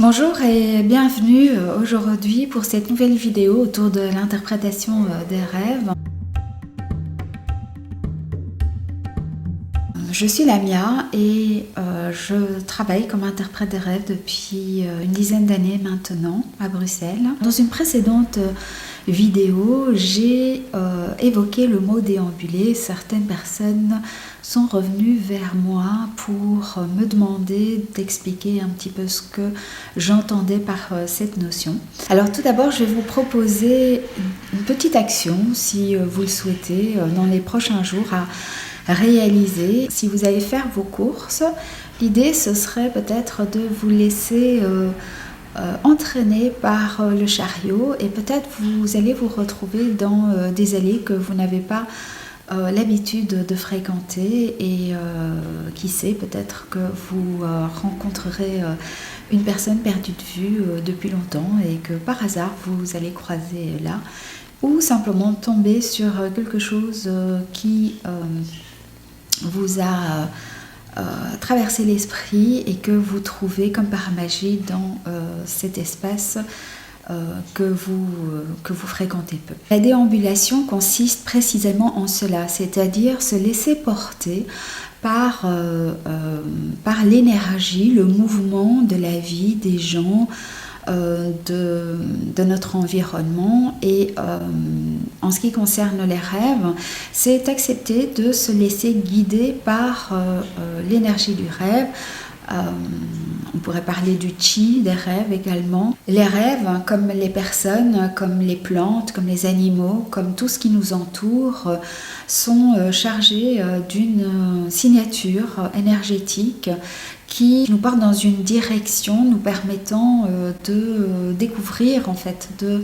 Bonjour et bienvenue aujourd'hui pour cette nouvelle vidéo autour de l'interprétation des rêves. Je suis Lamia et je travaille comme interprète des rêves depuis une dizaine d'années maintenant à Bruxelles. Dans une précédente vidéo, j'ai évoqué le mot déambuler. Certaines personnes sont revenues vers moi pour me demander d'expliquer un petit peu ce que j'entendais par cette notion. Alors tout d'abord, je vais vous proposer une petite action, si vous le souhaitez, dans les prochains jours à réaliser. Si vous allez faire vos courses, l'idée ce serait peut-être de vous laisser entraîner par le chariot et peut-être vous allez vous retrouver dans des allées que vous n'avez pas l'habitude de fréquenter et qui sait, peut-être que vous rencontrerez une personne perdue de vue depuis longtemps et que par hasard vous allez croiser là, ou simplement tomber sur quelque chose qui vous a traversé l'esprit et que vous trouvez comme par magie dans cet espace que vous fréquentez peu. La déambulation consiste précisément en cela, c'est-à-dire se laisser porter par l'énergie, le mouvement de la vie des gens, de notre environnement. Et en ce qui concerne les rêves, c'est accepter de se laisser guider par l'énergie du rêve. On pourrait parler du chi, des rêves également. Les rêves, comme les personnes, comme les plantes, comme les animaux, comme tout ce qui nous entoure, sont chargés d'une signature énergétique qui nous porte dans une direction nous permettant de découvrir en fait de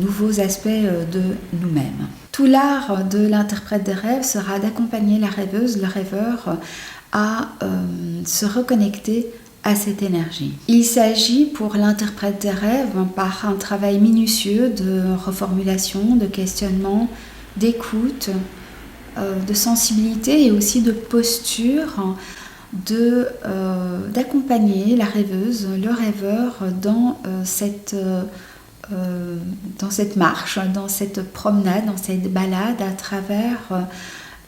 nouveaux aspects de nous-mêmes. Tout l'art de l'interprète des rêves sera d'accompagner la rêveuse, le rêveur à se reconnecter à cette énergie. Il s'agit pour l'interprète des rêves, par un travail minutieux de reformulation, de questionnement, d'écoute, de sensibilité et aussi de posture, d'accompagner la rêveuse, le rêveur dans cette marche, dans cette promenade, dans cette balade à travers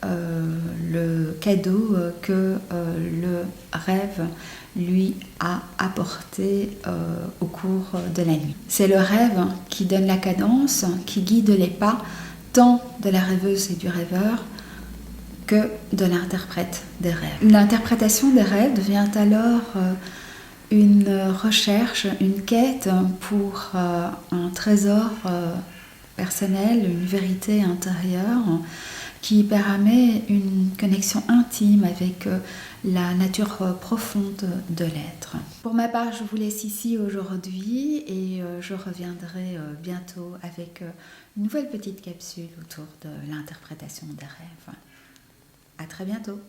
le cadeau que le rêve lui a apporté au cours de la nuit. C'est le rêve qui donne la cadence, qui guide les pas tant de la rêveuse et du rêveur que de l'interprète des rêves. L'interprétation des rêves devient alors une recherche, une quête pour un trésor personnel, une vérité intérieure qui permet une connexion intime avec la nature profonde de l'être. Pour ma part, je vous laisse ici aujourd'hui et je reviendrai bientôt avec une nouvelle petite capsule autour de l'interprétation des rêves. À très bientôt.